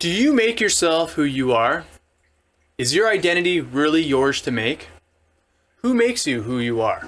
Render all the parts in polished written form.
Do you make yourself who you are? Is your identity really yours to make? Who makes you who you are?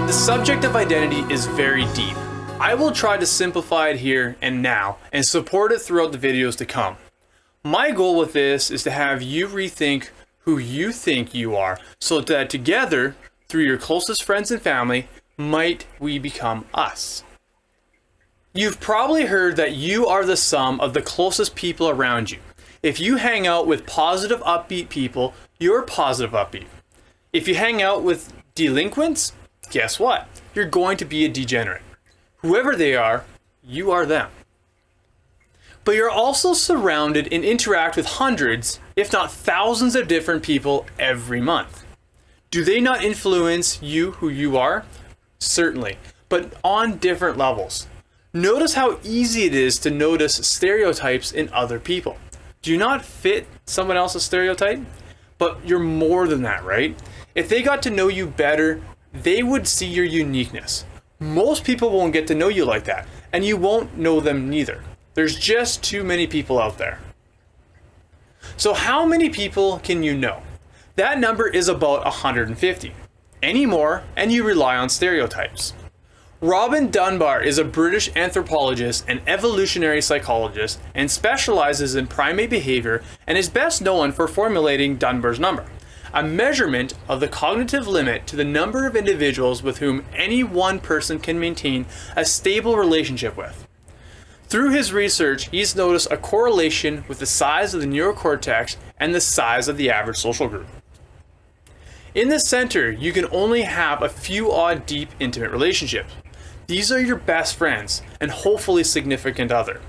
The subject of identity is very deep. I will try to simplify it here and now and support it throughout the videos to come. My goal with this is to have you rethink who you think you are so that together, through your closest friends and family, might we become us. You've probably heard that you are the sum of the closest people around you. If you hang out with positive, upbeat people, you're positive, upbeat. If you hang out with delinquents, guess what? You're going to be a degenerate. Whoever they are, you are them. But you're also surrounded and interact with hundreds, if not thousands of different people every month. Do they not influence you who you are? Certainly, but on different levels. Notice how easy it is to notice stereotypes in other people. Do you not fit someone else's stereotype? But you're more than that, right? If they got to know you better, they would see your uniqueness. Most people won't get to know you like that, and you won't know them neither. There's just too many people out there. So how many people can you know? That number is about 150. Any more, and you rely on stereotypes. Robin Dunbar is a British anthropologist and evolutionary psychologist and specializes in primate behavior and is best known for formulating Dunbar's number, a measurement of the cognitive limit to the number of individuals with whom any one person can maintain a stable relationship with. Through his research, he's noticed a correlation with the size of the neocortex and the size of the average social group. In the center, you can only have a few odd, deep, intimate relationships. These are your best friends and hopefully significant other.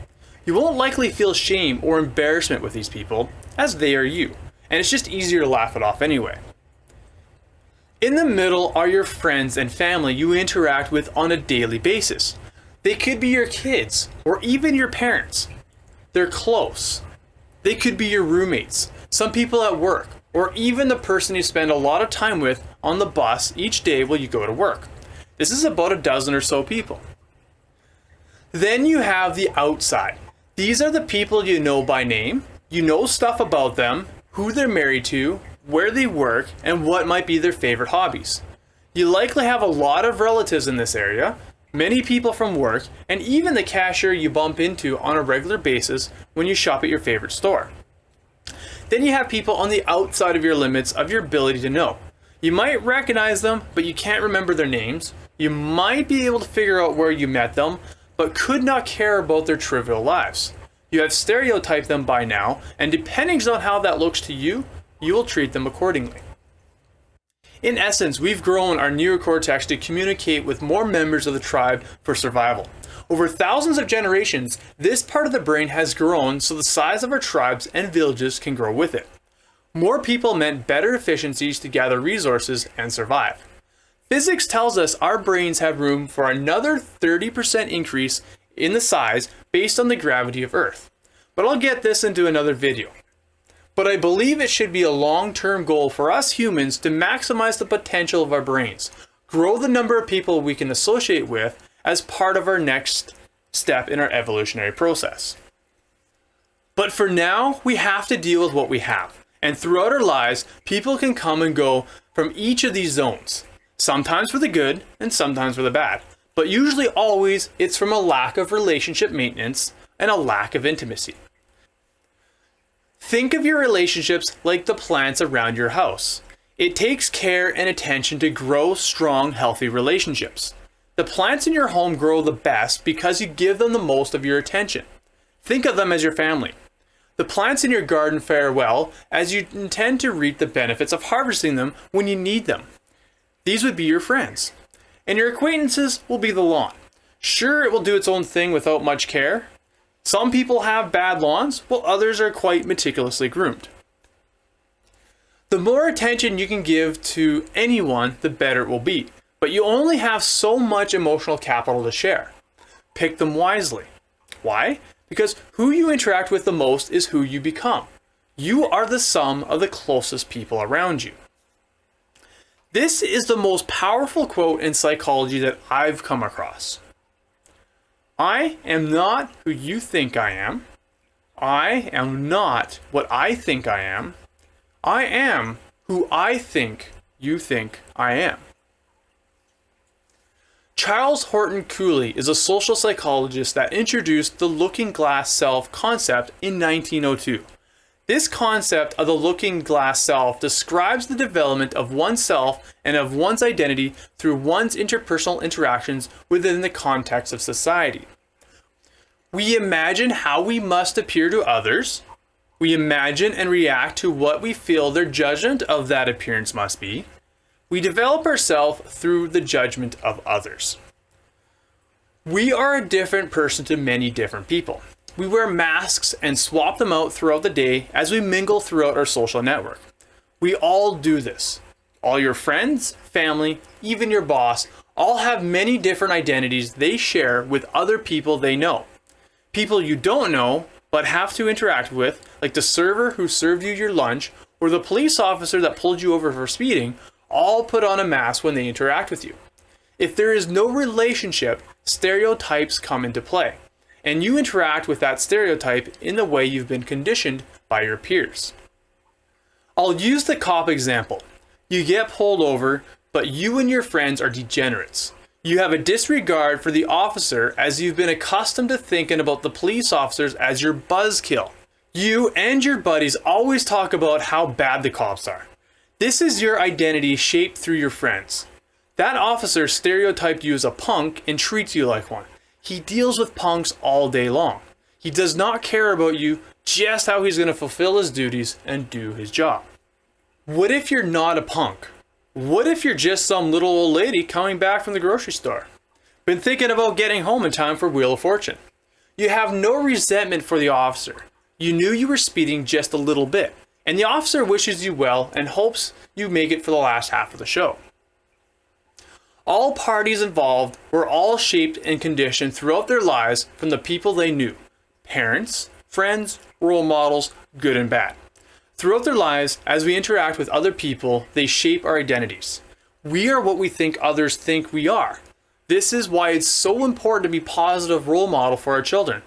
You won't likely feel shame or embarrassment with these people, as they are you, and it's just easier to laugh it off anyway. In the middle are your friends and family you interact with on a daily basis. They could be your kids or even your parents. They're close. They could be your roommates, some people at work, or even the person you spend a lot of time with on the bus each day while you go to work. This is about a dozen or so people. Then you have the outside. These are the people you know by name. You know stuff about them, who they're married to, where they work, and what might be their favorite hobbies. You likely have a lot of relatives in this area, many people from work, and even the cashier you bump into on a regular basis when you shop at your favorite store. Then you have people on the outside of your limits of your ability to know. You might recognize them, but you can't remember their names. You might be able to figure out where you met them, but could not care about their trivial lives. You have stereotyped them by now, and depending on how that looks to you, you will treat them accordingly. In essence, we've grown our neocortex to communicate with more members of the tribe for survival. Over thousands of generations, this part of the brain has grown so the size of our tribes and villages can grow with it. More people meant better efficiencies to gather resources and survive. Physics tells us our brains have room for another 30% increase in the size based on the gravity of Earth. But I'll get this into another video. But I believe it should be a long-term goal for us humans to maximize the potential of our brains, grow the number of people we can associate with as part of our next step in our evolutionary process. But for now, we have to deal with what we have. And throughout our lives, people can come and go from each of these zones. Sometimes for the good and sometimes for the bad. But usually always it's from a lack of relationship maintenance and a lack of intimacy. Think of your relationships like the plants around your house. It takes care and attention to grow strong, healthy relationships. The plants in your home grow the best because you give them the most of your attention. Think of them as your family. The plants in your garden fare well as you intend to reap the benefits of harvesting them when you need them. These would be your friends. And your acquaintances will be the lawn. Sure, it will do its own thing without much care. Some people have bad lawns, while others are quite meticulously groomed. The more attention you can give to anyone, the better it will be. But you only have so much emotional capital to share. Pick them wisely. Why? Because who you interact with the most is who you become. You are the sum of the closest people around you. This is the most powerful quote in psychology that I've come across. I am not who you think I am. I am not what I think I am. I am who I think you think I am. Charles Horton Cooley is a social psychologist that introduced the looking glass self concept in 1902. This concept of the looking glass self describes the development of oneself and of one's identity through one's interpersonal interactions within the context of society. We imagine how we must appear to others. We imagine and react to what we feel their judgment of that appearance must be. We develop ourselves through the judgment of others. We are a different person to many different people. We wear masks and swap them out throughout the day as we mingle throughout our social network. We all do this. All your friends, family, even your boss, all have many different identities they share with other people they know. People you don't know but have to interact with, like the server who served you your lunch or the police officer that pulled you over for speeding, all put on a mask when they interact with you. If there is no relationship, stereotypes come into play, and you interact with that stereotype in the way you've been conditioned by your peers. I'll use the cop example. You get pulled over, but you and your friends are degenerates. You have a disregard for the officer as you've been accustomed to thinking about the police officers as your buzzkill. You and your buddies always talk about how bad the cops are. This is your identity shaped through your friends. That officer stereotyped you as a punk and treats you like one. He deals with punks all day long. He does not care about you, just how he's going to fulfill his duties and do his job. What if you're not a punk? What if you're just some little old lady coming back from the grocery store? Been thinking about getting home in time for Wheel of Fortune. You have no resentment for the officer. You knew you were speeding just a little bit, and the officer wishes you well and hopes you make it for the last half of the show. All parties involved were all shaped and conditioned throughout their lives from the people they knew. Parents, friends, role models, good and bad. Throughout their lives, as we interact with other people, they shape our identities. We are what we think others think we are. This is why it's so important to be a positive role model for our children.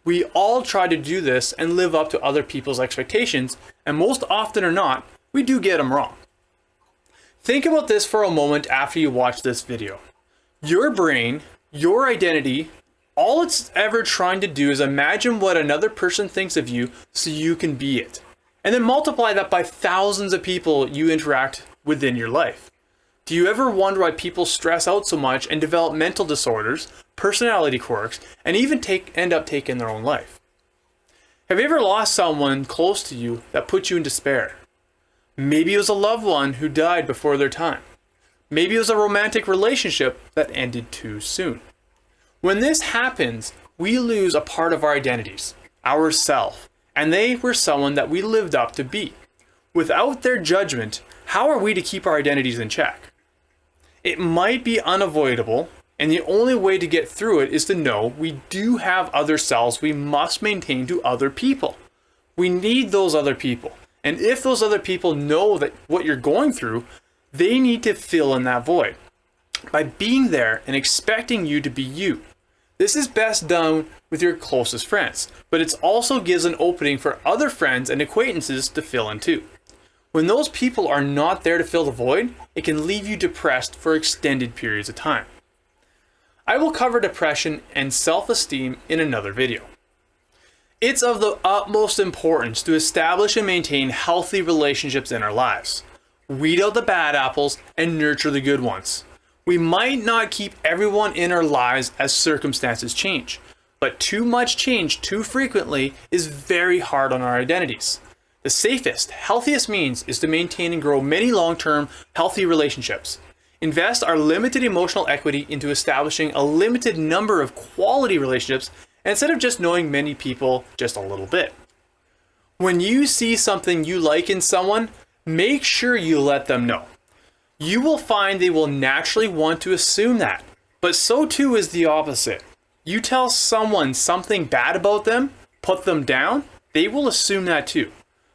We all try to do this and live up to other people's expectations, and most often or not, we do get them wrong. Think about this for a moment after you watch this video. Your brain, your identity, all it's ever trying to do is imagine what another person thinks of you so you can be it. And then multiply that by thousands of people you interact within your life. Do you ever wonder why people stress out so much and develop mental disorders, personality quirks, and even end up taking their own life? Have you ever lost someone close to you that put you in despair? Maybe it was a loved one who died before their time. Maybe it was a romantic relationship that ended too soon. When this happens, we lose a part of our identities, our self, and they were someone that we lived up to be. Without their judgment, how are we to keep our identities in check? It might be unavoidable, and the only way to get through it is to know we do have other selves we must maintain to other people. We need those other people. And if those other people know that what you're going through, they need to fill in that void by being there and expecting you to be you. This is best done with your closest friends, but it also gives an opening for other friends and acquaintances to fill in too. When those people are not there to fill the void, it can leave you depressed for extended periods of time. I will cover depression and self-esteem in another video. It's of the utmost importance to establish and maintain healthy relationships in our lives. Weed out the bad apples and nurture the good ones. We might not keep everyone in our lives as circumstances change, but too much change too frequently is very hard on our identities. The safest, healthiest means is to maintain and grow many long-term, healthy relationships. Invest our limited emotional equity into establishing a limited number of quality relationships instead of just knowing many people just a little bit. When you see something you like in someone, make sure you let them know. You will find they will naturally want to assume that, but so too is the opposite. You tell someone something bad about them, put them down, they will assume that too.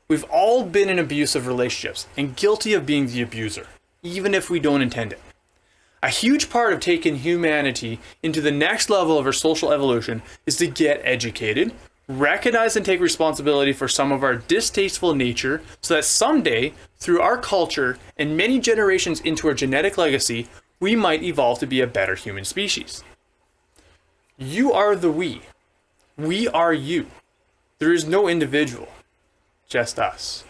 We've all been in abusive relationships and guilty of being the abuser. even if we don't intend it. A huge part of taking humanity into the next level of our social evolution is to get educated, recognize and take responsibility for some of our distasteful nature, so that someday, through our culture and many generations into our genetic legacy, we might evolve to be a better human species. You are the we. We are you. There is no individual, just us.